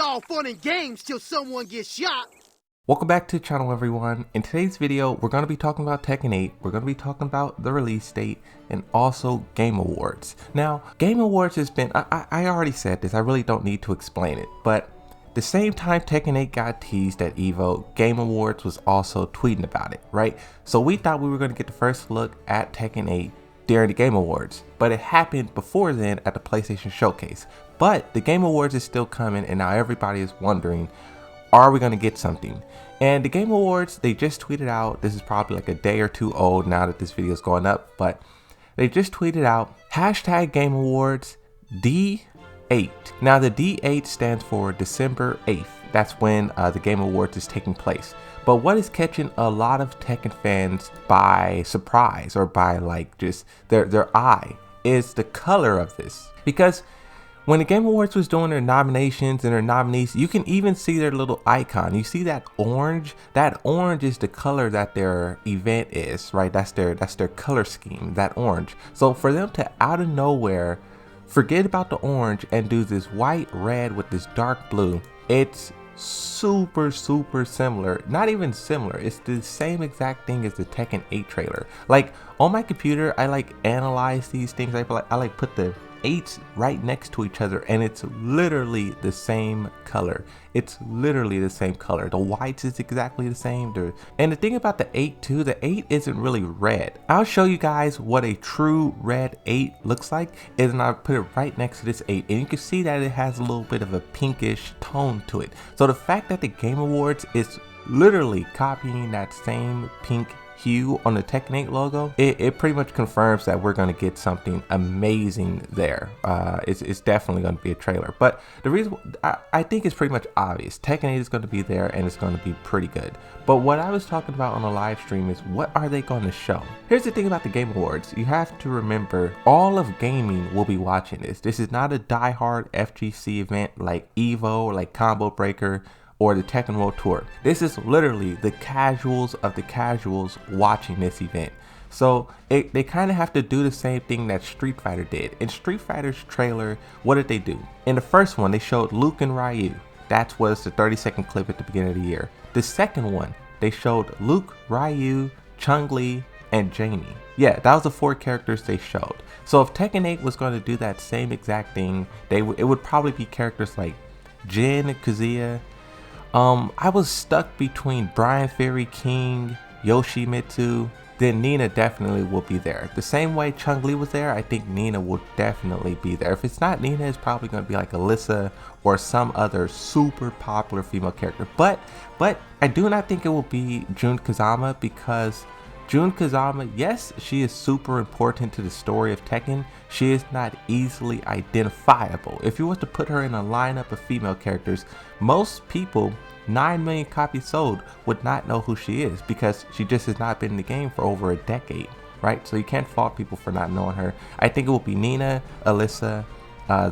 all fun and games till someone gets shot. Welcome back to the channel, everyone. In today's video, we're going to be talking about Tekken 8, we're going to be talking about the release date, and also Game Awards. Now, Game Awards has been, I already said this, I really don't need to explain it, but the same time Tekken 8 got teased at EVO, Game Awards was also tweeting about it, right? So we thought we were going to get the first look at Tekken 8 during the Game Awards, but it happened before then at the PlayStation Showcase. But the Game Awards is still coming, and now everybody is wondering, are we going to get something? And the Game Awards, they just tweeted out, this is probably like a day or two old now that this video is going up, but they just tweeted out, hashtag Game Awards D8. Now the D8 stands for December 8th. That's when the Game Awards is taking place. But what is catching a lot of Tekken fans by surprise, or by like just their eye, is the color of this. Because when the Game Awards was doing their nominations and their nominees, you can even see their little icon. You see that orange? That orange is the color that their event is, right? That's their color scheme, that orange. So for them to out of nowhere forget about the orange and do this white red with this dark blue, it's super similar. Not even similar, it's the same exact thing as the Tekken 8 trailer. Like on my computer, I like analyze these things. I like put the 8s right next to each other, and it's literally the same color. It's literally the same color. The whites is exactly the same. And the thing about the 8 too, the 8 isn't really red. I'll show you guys what a true red 8 looks like, and I'll put it right next to this 8, and you can see that it has a little bit of a pinkish tone to it. So the fact that the Game Awards is literally copying that same pink hue on the Tekken 8 logo, it pretty much confirms that we're going to get something amazing there. It's definitely going to be a trailer, but the reason I think it's pretty much obvious. Tekken 8 is going to be there, and it's going to be pretty good. But what I was talking about on the live stream is, what are they going to show? Here's the thing about the Game Awards. You have to remember, all of gaming will be watching this. This is not a diehard FGC event like EVO or like Combo Breaker or the Tekken World Tour. This is literally the casuals of the casuals watching this event. So they kind of have to do the same thing that Street Fighter did. In Street Fighter's trailer, what did they do? In the first one, they showed Luke and Ryu. That was the 30-second clip at the beginning of the year. The second one, they showed Luke, Ryu, Chun-Li, and Jamie. Yeah, that was the 4 characters they showed. So if Tekken 8 was going to do that same exact thing, it would probably be characters like Jin, Kazuya. I was stuck between Brian Fairy King, Yoshimitsu, then Nina definitely will be there. The same way Chun-Li was there, I think Nina will definitely be there. If it's not Nina, it's probably going to be like Alyssa or some other super popular female character. But I do not think it will be Jun Kazama, because Jun Kazama, yes, she is super important to the story of Tekken. She is not easily identifiable. If you were to put her in a lineup of female characters, most people, 9 million copies sold, would not know who she is, because she just has not been in the game for over a decade, right? So you can't fault people for not knowing her. I think it will be Nina, Alyssa,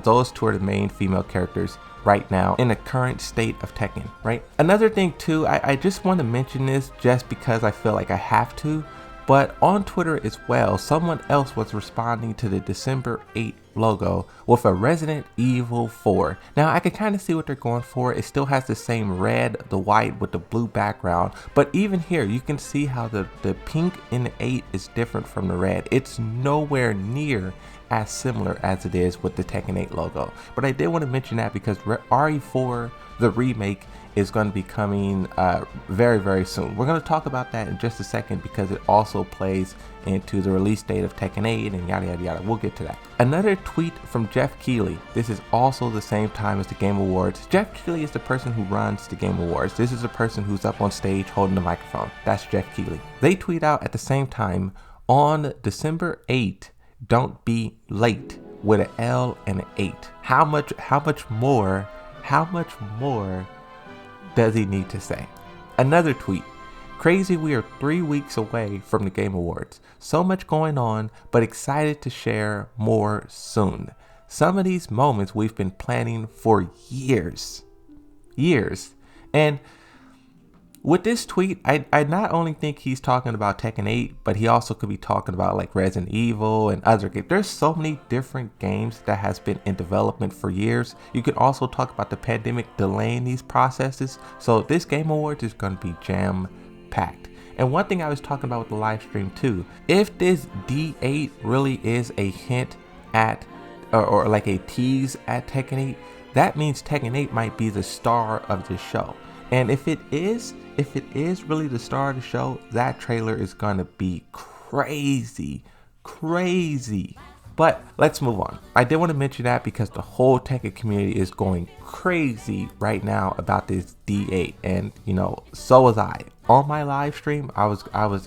those 2 are the main female characters right now in the current state of Tekken, right? Another thing too, I just want to mention this just because I feel like I have to, but on Twitter as well, someone else was responding to the December 8 logo with a Resident Evil 4. Now I can kind of see what they're going for. It still has the same red, the white with the blue background, but even here you can see how the pink in the 8 is different from the red. It's nowhere near as similar as it is with the Tekken 8 logo. But I did want to mention that because RE4, the remake, is going to be coming very soon. We're going to talk about that in just a second, because it also plays into the release date of Tekken 8 and yada yada. We'll get to that. Another tweet from Jeff Keighley. This is also the same time as the Game Awards. Jeff Keighley is the person who runs the Game Awards. This is the person who's up on stage holding the microphone. That's Jeff Keighley. They tweet out at the same time, on December 8th, don't be late, with an L and an 8. How much more does he need to say? Another tweet. Crazy, we are 3 weeks away from the Game Awards. So much going on, but excited to share more soon. Some of these moments we've been planning for years. And With this tweet, I not only think he's talking about Tekken 8, but he also could be talking about like Resident Evil and other games. There's so many different games that has been in development for years. You could also talk about the pandemic delaying these processes. So this Game Awards is going to be jam-packed. And one thing I was talking about with the live stream too, if this D8 really is a hint at, or like a tease at Tekken 8, that means Tekken 8 might be the star of the show. And if it is really the star of the show, that trailer is gonna be crazy. But let's move on. I did want to mention that because the whole Tekken community is going crazy right now about this D8, and you know, so was I. On my live stream, I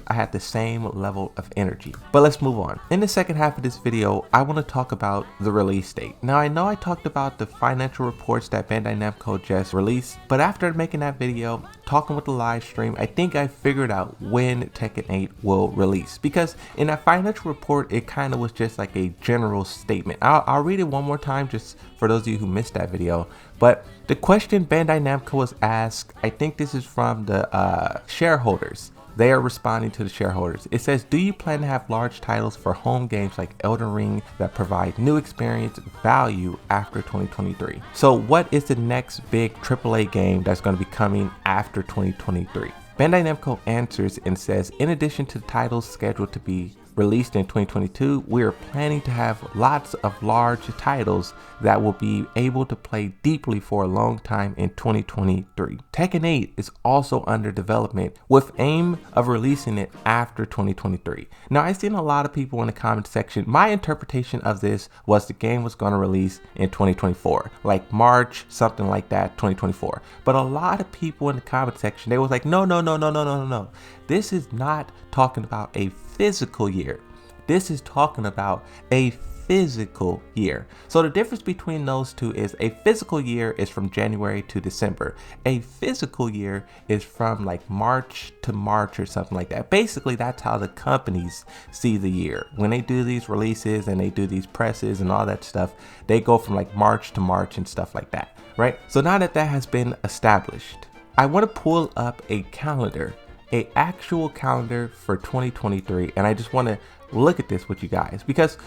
had the same level of energy. But let's move on. In the second half of this video, I want to talk about the release date. Now I know I talked about the financial reports that Bandai Namco just released, but after making that video, talking with the live stream, I think I figured out when Tekken 8 will release. Because in that financial report, it kind of was just like a general statement. I'll read it one more time just for those of you who missed that video. But the question Bandai Namco was asked, I think this is from the shareholders. They are responding to the shareholders. It says, do you plan to have large titles for home games like Elden Ring that provide new experience value after 2023? So what is the next big AAA game that's going to be coming after 2023? Bandai Namco answers and says, in addition to the titles scheduled to be released in 2022, we are planning to have lots of large titles that will be able to play deeply for a long time in 2023. Tekken 8 is also under development with aim of releasing it after 2023. Now, I've seen a lot of people in the comment section. My interpretation of this was the game was going to release in 2024, like March, something like that, 2024. But a lot of people in the comment section, they was like, no. This is not talking about a physical year. This is talking about a physical year. So the difference between those two is a physical year is from January to December. A physical year is from like March to March or something like that. Basically, that's how the companies see the year. When they do these releases and they do these presses and all that stuff, they go from like March to March and stuff like that, right? So now that that has been established, I want to pull up a calendar, an actual calendar for 2023, and I just want to look at this with you guys because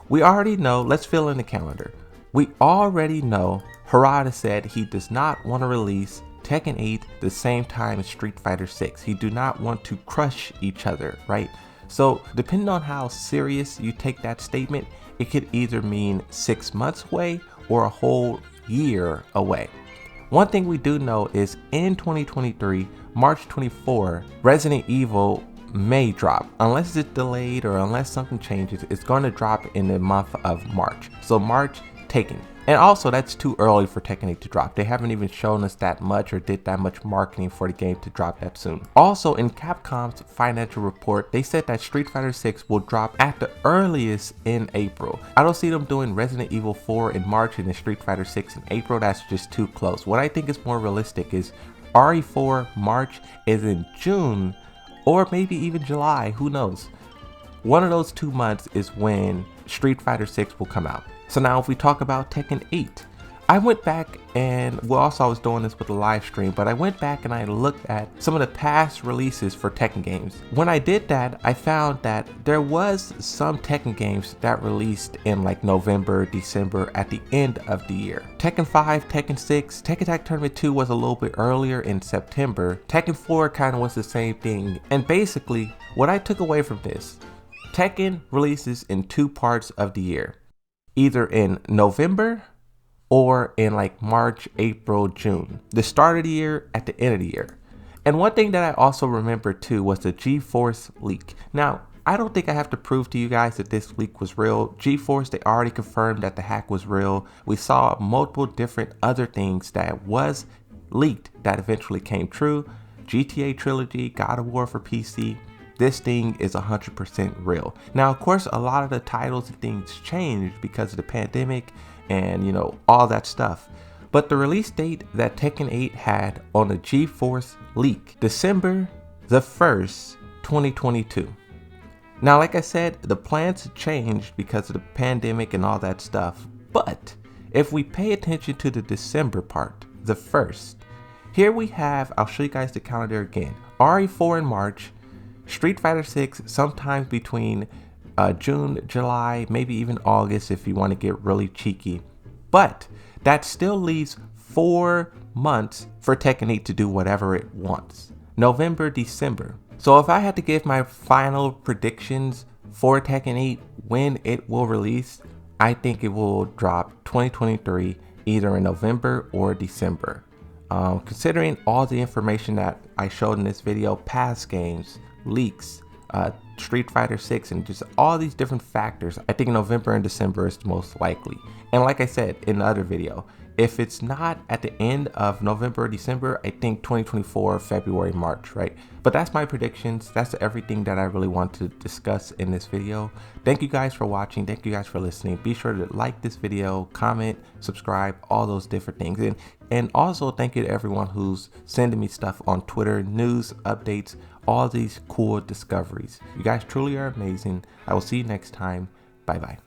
we already know. Let's fill in the calendar. We already know Harada said he does not want to release Tekken 8 the same time as Street Fighter 6. He do not want to crush each other, right? So depending on how serious you take that statement, it could either mean 6 months away or a whole year away. One thing we do know is in 2023, March 24, Resident Evil may drop. Unless it's delayed or unless something changes, it's going to drop in the month of March. So March, Tekken. And also, that's too early for Tekken 8 to drop. They haven't even shown us that much or did that much marketing for the game to drop that soon. Also, in Capcom's financial report, they said that Street Fighter 6 will drop at the earliest in April. I don't see them doing Resident Evil 4 in March and then Street Fighter 6 in April. That's just too close. What I think is more realistic is RE4 March is in June or maybe even July. Who knows? One of those 2 months is when Street Fighter 6 will come out. So now if we talk about Tekken 8, I went back and, well, also I was doing this with a live stream, but I went back and I looked at some of the past releases for Tekken games. When I did that, I found that there was some Tekken games that released in like November, December at the end of the year. Tekken 5, Tekken 6, Tekken Tag Tournament 2 was a little bit earlier in September. Tekken 4 kind of was the same thing. And basically, what I took away from this, Tekken releases in 2 parts of the year. Either in November or in like March, April, June. The start of the year, at the end of the year. And one thing that I also remember too was the GeForce leak. Now, I don't think I have to prove to you guys that this leak was real. GeForce, they already confirmed that the hack was real. We saw multiple different other things that was leaked that eventually came true. GTA Trilogy, God of War for PC. This thing is 100% real. Now, of course, a lot of the titles and things changed because of the pandemic and, you know, all that stuff. But the release date that Tekken 8 had on the GeForce leak, December the 1st, 2022. Now, like I said, the plans changed because of the pandemic and all that stuff. But if we pay attention to the December part, the 1st, here we have, I'll show you guys the calendar again. RE4 in March, Street Fighter 6 sometimes between June, July, maybe even August if you want to get really cheeky. But that still leaves 4 months for Tekken 8 to do whatever it wants. November, December. So if I had to give my final predictions for Tekken 8 when it will release, I think it will drop 2023 either in November or December. Considering all the information that I showed in this video, past games, leaks, Street Fighter 6, and just all these different factors, I think November and December is the most likely. And like I said in the other video, if it's not at the end of November or December, I think 2024, February, March, right? But that's my predictions. That's everything that I really want to discuss in this video. Thank you guys for watching. Thank you guys for listening. Be sure to like this video, comment, subscribe, all those different things. And also thank you to everyone who's sending me stuff on Twitter, news, updates, all these cool discoveries. You guys truly are amazing. I will see you next time. Bye-bye.